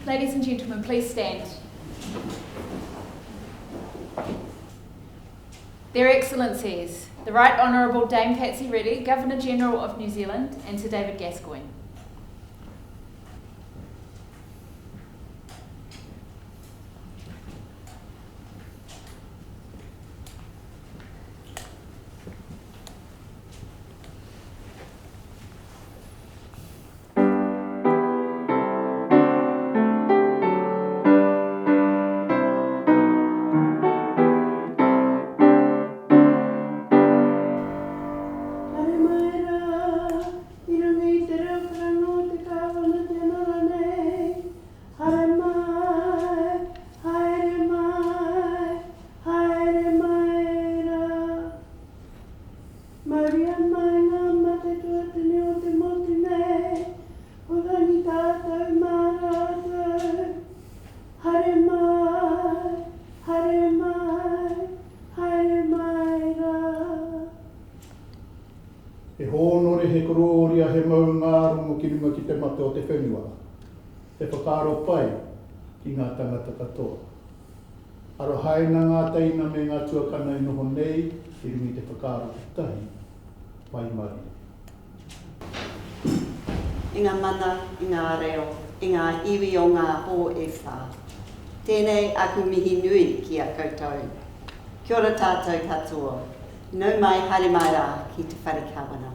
Ladies and gentlemen, please stand. Their Excellencies, the Right Honourable Dame Patsy Reddy, Governor-General of New Zealand, and Sir David Gascoigne. He hōnore he kororia he maungāro mo ki runga ki te mate o te whenua. He whakaro pai ki ngā tangata katoa. Aro haina ngā teina me ngā tuakana i noho nei, i rungi te whakaro te tahi, pai mari. I ngā mana, i ngā reo, i ngā iwi o ngā hō e whā. Tēnei aku mihi nui ki a koutou. Kia ora tātou katoa. No mai haere mai rā ki te whare kawana.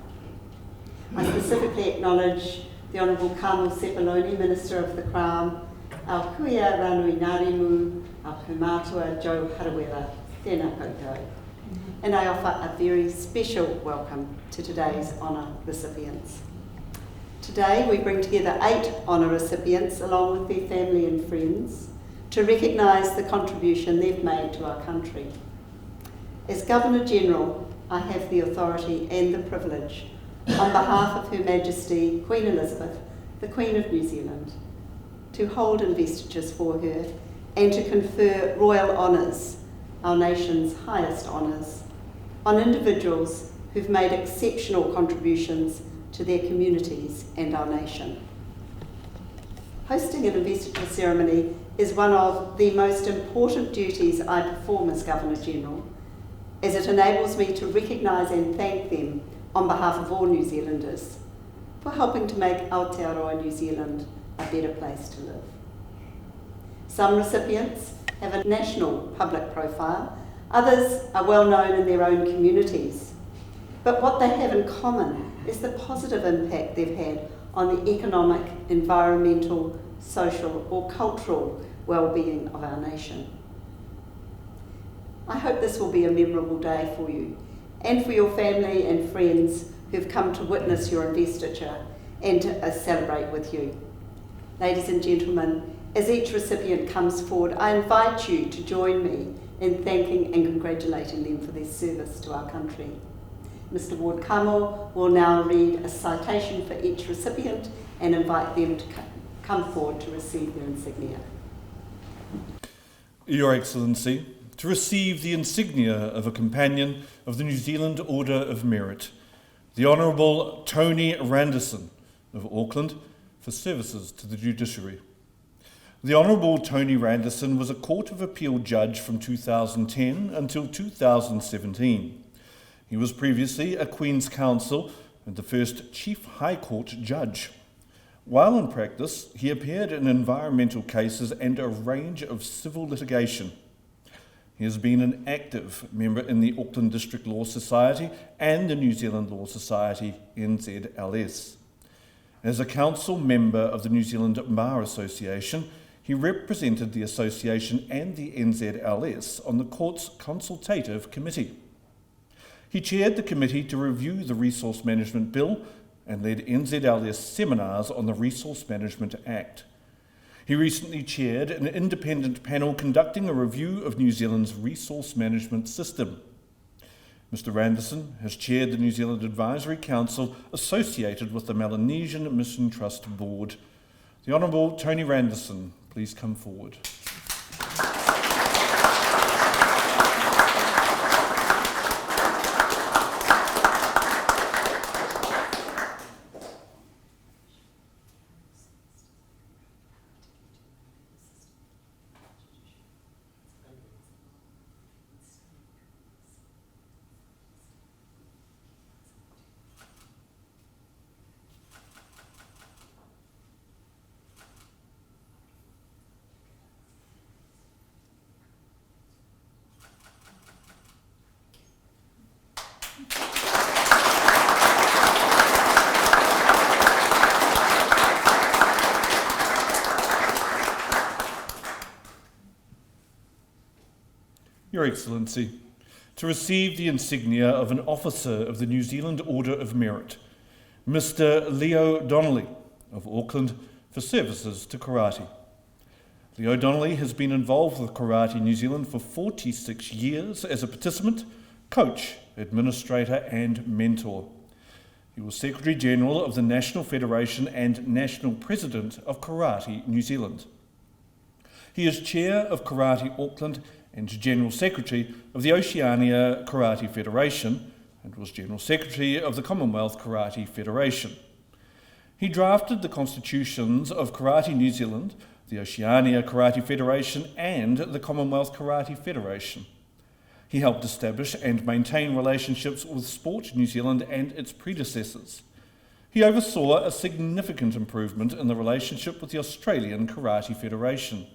I specifically acknowledge the Honourable Sefer, Minister of the Crown, our kuia ranu Inari mu, our pūmātua Joe Harawela, tēnā koutou. And I offer a very special welcome to today's honour recipients. Today we bring together 8 honour recipients along with their family and friends to recognise the contribution they've made to our country. As Governor-General, I have the authority and the privilege, on behalf of Her Majesty Queen Elizabeth, the Queen of New Zealand, to hold investitures for her and to confer royal honours, our nation's highest honours, on individuals who've made exceptional contributions to their communities and our nation. Hosting an investiture ceremony is one of the most important duties I perform as Governor-General, as it enables me to recognise and thank them on behalf of all New Zealanders for helping to make Aotearoa New Zealand a better place to live. Some recipients have a national public profile, others are well known in their own communities, but what they have in common is the positive impact they've had on the economic, environmental, social or cultural well-being of our nation. I hope this will be a memorable day for you and for your family and friends who've come to witness your investiture and to celebrate with you. Ladies and gentlemen, as each recipient comes forward, I invite you to join me in thanking and congratulating them for their service to our country. Mr. Ward Kamo will now read a citation for each recipient and invite them to come forward to receive their insignia. Your Excellency, to receive the insignia of a Companion of the New Zealand Order of Merit, the Honourable Tony Randerson of Auckland, for services to the judiciary. The Honourable Tony Randerson was a Court of Appeal judge from 2010 until 2017. He was previously a Queen's Counsel and the first Chief High Court judge. While in practice, he appeared in environmental cases and a range of civil litigation. He has been an active member in the Auckland District Law Society and the New Zealand Law Society, NZLS. As a council member of the New Zealand Bar Association, he represented the association and the NZLS on the court's consultative committee. He chaired the committee to review the Resource Management Bill and led NZLS seminars on the Resource Management Act. He recently chaired an independent panel conducting a review of New Zealand's resource management system. Mr. Randerson has chaired the New Zealand Advisory Council associated with the Melanesian Mission Trust Board. The Honourable Tony Randerson, please come forward. Your Excellency, to receive the insignia of an Officer of the New Zealand Order of Merit, Mr. Leo Donnelly of Auckland, for services to karate. Leo Donnelly has been involved with Karate New Zealand for 46 years as a participant, coach, administrator and mentor. He was Secretary General of the National Federation and National President of Karate New Zealand. He is Chair of Karate Auckland and General Secretary of the Oceania Karate Federation and was General Secretary of the Commonwealth Karate Federation. He drafted the constitutions of Karate New Zealand, the Oceania Karate Federation and the Commonwealth Karate Federation. He helped establish and maintain relationships with Sport New Zealand and its predecessors. He oversaw a significant improvement in the relationship with the Australian Karate Federation.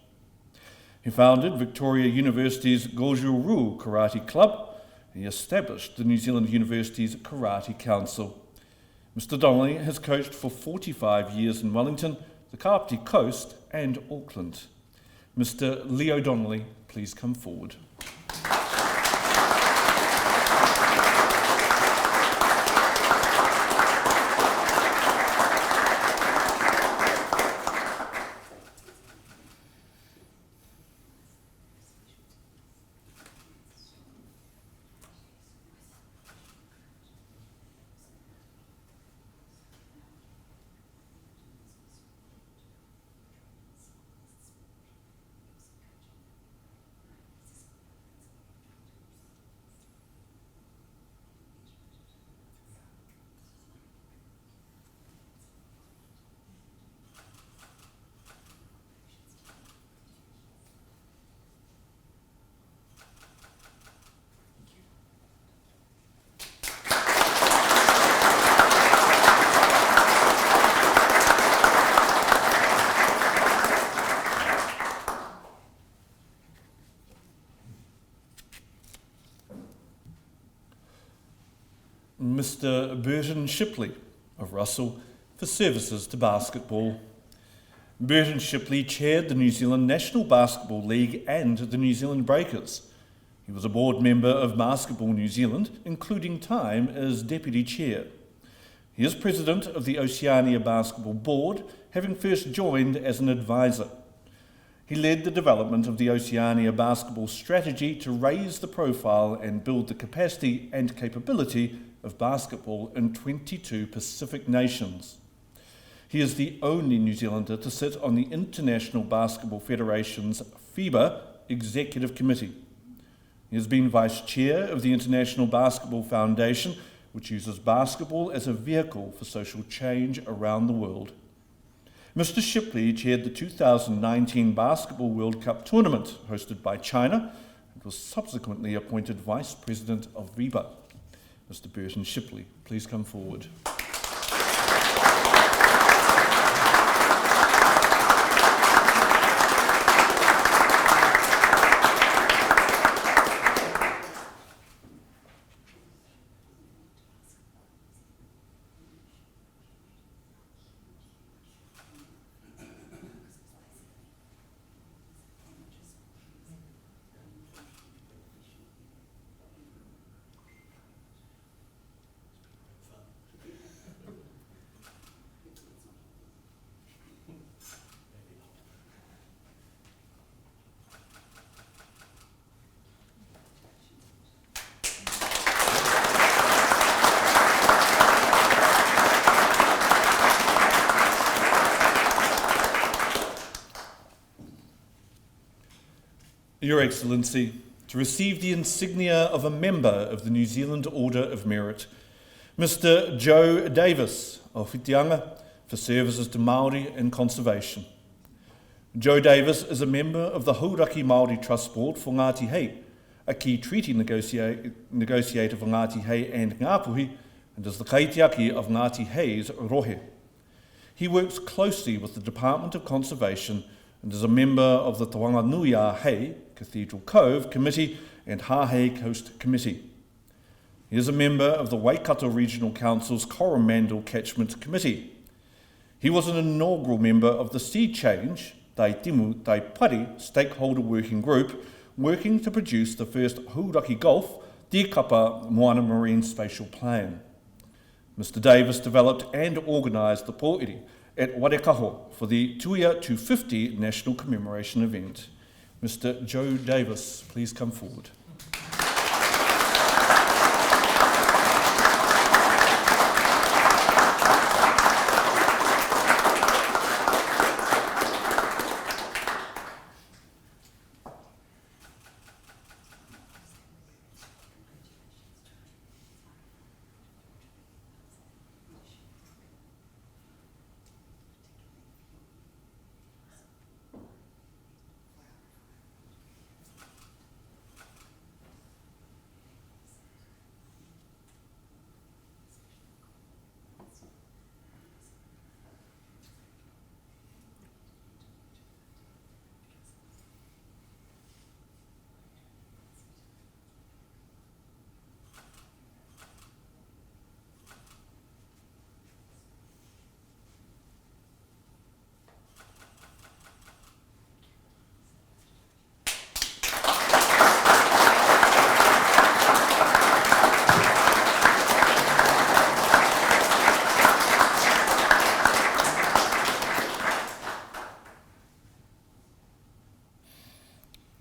He founded Victoria University's Goju Ryu Karate Club. He established the New Zealand University's Karate Council. Mr. Donnelly has coached for 45 years in Wellington, the Kapiti Coast and Auckland. Mr. Leo Donnelly, please come forward. Mr. Burton Shipley of Russell for services to basketball. Burton Shipley chaired the New Zealand National Basketball League and the New Zealand Breakers. He was a board member of Basketball New Zealand, including time as deputy chair. He is president of the Oceania Basketball Board, having first joined as an advisor. He led the development of the Oceania Basketball Strategy to raise the profile and build the capacity and capability of basketball in 22 Pacific nations. He is the only New Zealander to sit on the International Basketball Federation's FIBA Executive Committee. He has been Vice Chair of the International Basketball Foundation, which uses basketball as a vehicle for social change around the world. Mr. Shipley chaired the 2019 Basketball World Cup tournament hosted by China and was subsequently appointed Vice President of FIBA. Mr. Burton Shipley, please come forward. Your Excellency, to receive the insignia of a member of the New Zealand Order of Merit, Mr. Joe Davis of Whitianga for services to Māori and conservation. Joe Davis is a member of the Hauraki Māori Trust Board for Ngāti Hei, a key treaty negotiator for Ngāti Hei and Ngāpuhi, and is the kaitiaki of Ngāti Hei's rohe. He works closely with the Department of Conservation and is a member of the Tawanganui Hei, Cathedral Cove Committee and Hahei Coast Committee. He is a member of the Waikato Regional Council's Coromandel Catchment Committee. He was an inaugural member of the Sea Change, Tai Timu Tai Pari Stakeholder Working Group, working to produce the first Huraki Golf Te Kapa Moana Marine Spatial Plane. Mr Davis developed and organised the pōiri at Warekaho for the Tuia 250 National Commemoration event. Mr Joe Davis, please come forward.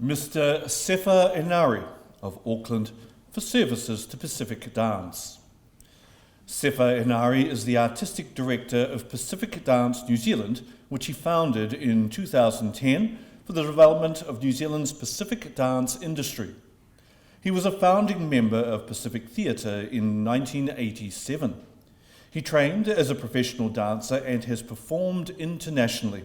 Mr Sefer Inari of Auckland for services to Pacific Dance. Sefer Inari is the Artistic Director of Pacific Dance New Zealand, which he founded in 2010 for the development of New Zealand's Pacific dance industry. He was a founding member of Pacific Theatre in 1987. He trained as a professional dancer and has performed internationally.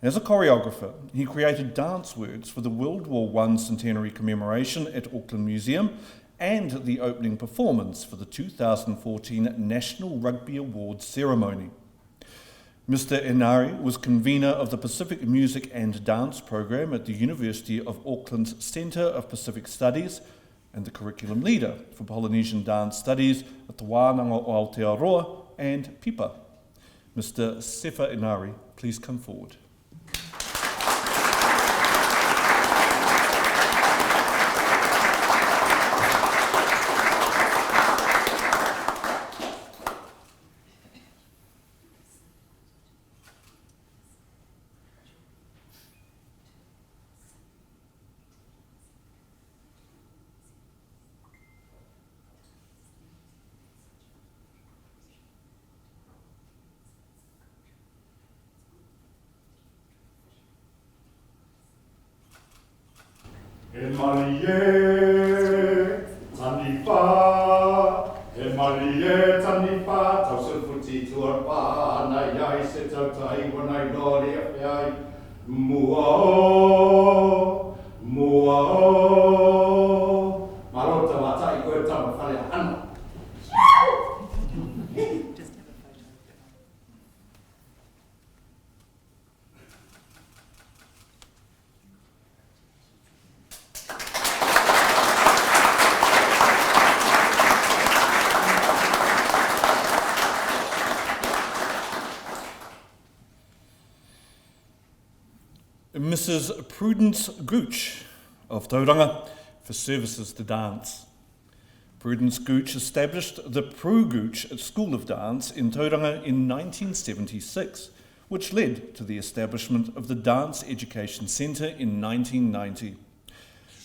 As a choreographer, he created dance words for the World War I centenary commemoration at Auckland Museum and the opening performance for the 2014 National Rugby Awards ceremony. Mr Inari was convener of the Pacific Music and Dance program at the University of Auckland's Centre of Pacific Studies and the curriculum leader for Polynesian Dance Studies at the Wānanga o Aotearoa and PIPA. Mr Sefer Inari, please come forward. He malie, tanipa, he malie, tanipa, tau silfuti tuar pa, na iai se tau tai wana I lori a whiai, mua o, marota wata I koe tama whare ana. Mrs Prudence Gooch of Tauranga for services to dance. Prudence Gooch established the Gooch School of Dance in Tauranga in 1976, which led to the establishment of the Dance Education Centre in 1990.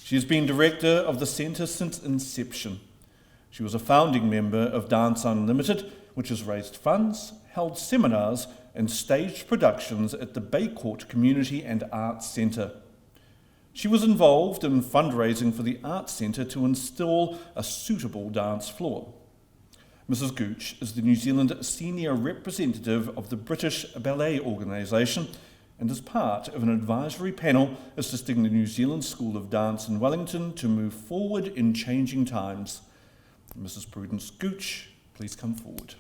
She has been director of the centre since inception. She was a founding member of Dance Unlimited, which has raised funds, held seminars and staged productions at the Bay Court Community and Arts Centre. She was involved in fundraising for the Arts Centre to install a suitable dance floor. Mrs Gooch is the New Zealand Senior Representative of the British Ballet Organisation and is part of an advisory panel assisting the New Zealand School of Dance in Wellington to move forward in changing times. Mrs Prudence Gooch, please come forward.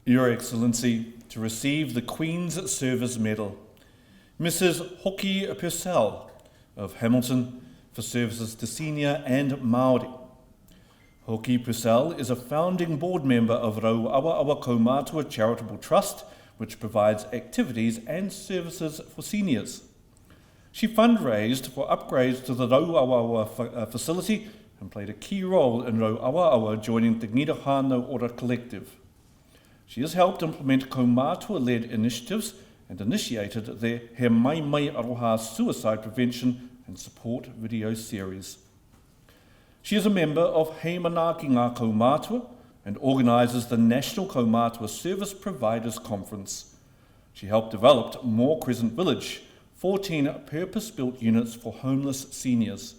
Your Excellency, to receive the Queen's Service Medal, Mrs. Hoki Purcell of Hamilton for services to senior and Māori. Hoki Purcell is a founding board member of Rau Awa Awa Kaumātua Charitable Trust, which provides activities and services for seniors. She fundraised for upgrades to the Rau Awa Awa facility and played a key role in Rau Awa Awa joining the Ngīra Whānau Ora Collective. She has helped implement kaumātua-led initiatives and initiated the He Mai Mai Aroha suicide prevention and support video series. She is a member of Hei Manaaki Ngā Kaumātua and organises the National Kaumātua Service Providers Conference. She helped develop More Crescent Village, 14 purpose-built units for homeless seniors.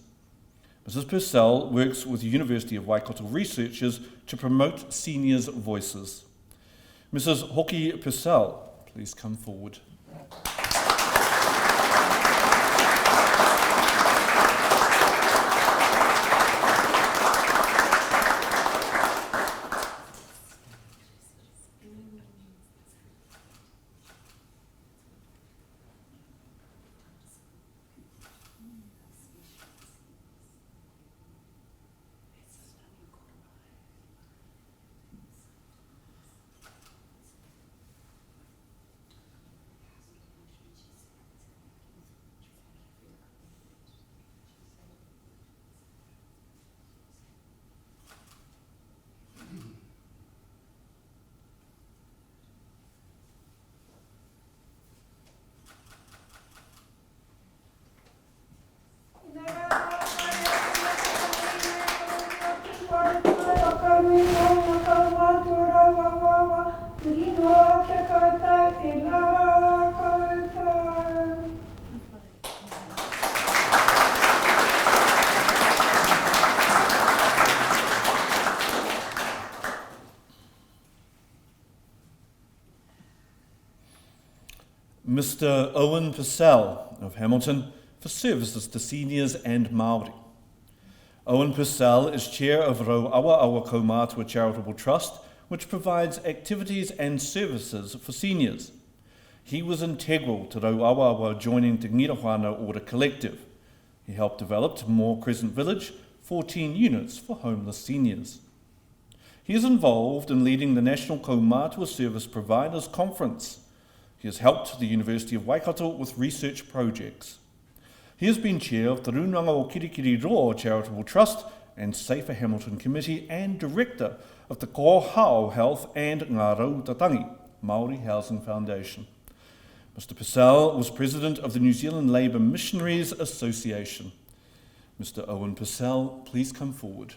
Mrs. Purcell works with the University of Waikato researchers to promote seniors' voices. Mrs. Hoki Purcell, please come forward. Mr. Owen Purcell of Hamilton for services to seniors and Māori. Owen Purcell is chair of Rau Awa Awa Kaumātua Charitable Trust, which provides activities and services for seniors. He was integral to Rau Awa Awa joining the Ngīra Whānau Ora Collective. He helped develop More Crescent Village, 14 units for homeless seniors. He is involved in leading the National Kaumātua Service Providers Conference. He has helped the University of Waikato with research projects. He has been chair of the Runanga o Kirikiri Roa Charitable Trust and Sefer Hamilton Committee and director of the Ko Hao Health and Ngā Rautatangi Māori Housing Foundation. Mr. Purcell was president of the New Zealand Labour Missionaries Association. Mr. Owen Purcell, please come forward.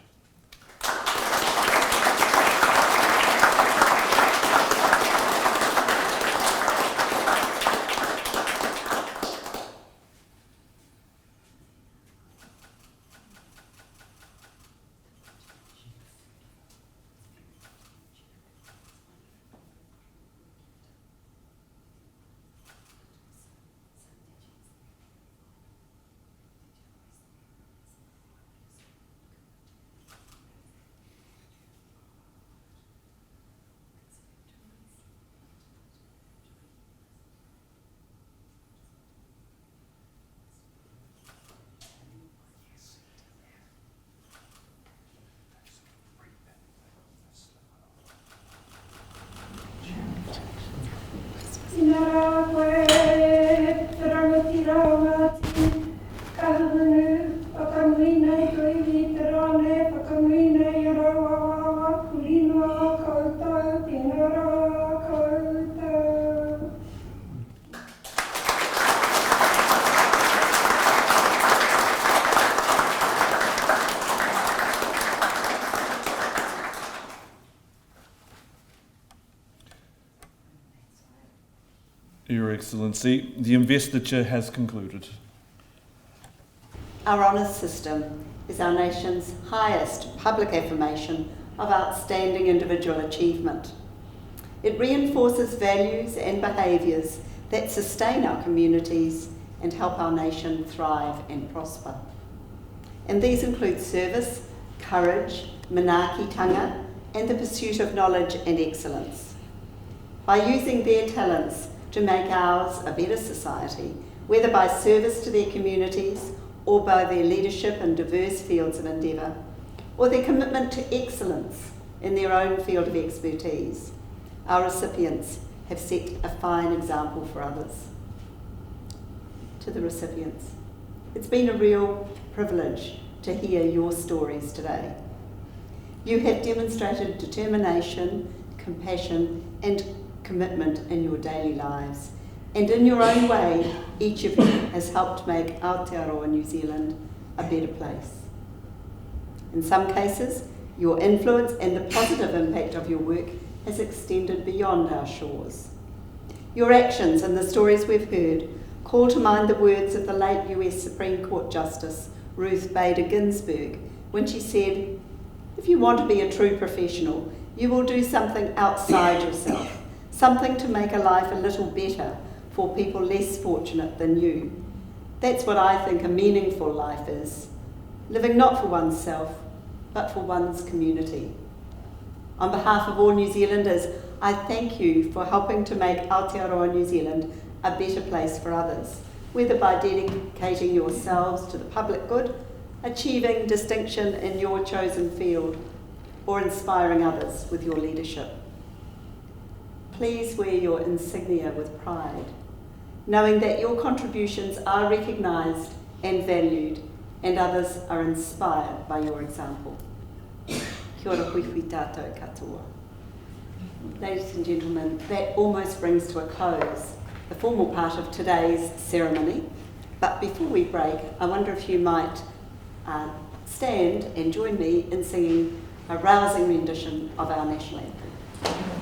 Your Excellency, the investiture has concluded. Our honours system is our nation's highest public affirmation of outstanding individual achievement. It reinforces values and behaviours that sustain our communities and help our nation thrive and prosper. And these include service, courage, manaakitanga, and the pursuit of knowledge and excellence. by using their talents to make ours a better society, whether by service to their communities or by their leadership in diverse fields of endeavour, or their commitment to excellence in their own field of expertise. Our recipients have set a fine example for others. To the recipients, it's been a real privilege to hear your stories today. You have demonstrated determination, compassion and commitment in your daily lives, and in your own way, each of you has helped make Aotearoa New Zealand a better place. In some cases, your influence and the positive impact of your work has extended beyond our shores. Your actions and the stories we've heard call to mind the words of the late US Supreme Court Justice Ruth Bader Ginsburg when she said, "If you want to be a true professional, you will do something outside yourself, something to make a life a little better for people less fortunate than you. That's what I think a meaningful life is, living not for oneself, but for one's community." On behalf of all New Zealanders, I thank you for helping to make Aotearoa New Zealand a better place for others, whether by dedicating yourselves to the public good, achieving distinction in your chosen field, or inspiring others with your leadership. Please wear your insignia with pride, knowing that your contributions are recognised and valued, and others are inspired by your example. Kia ora hui tātou katoa. Ladies and gentlemen, that almost brings to a close the formal part of today's ceremony. But before we break, I wonder if you might stand and join me in singing a rousing rendition of our national anthem.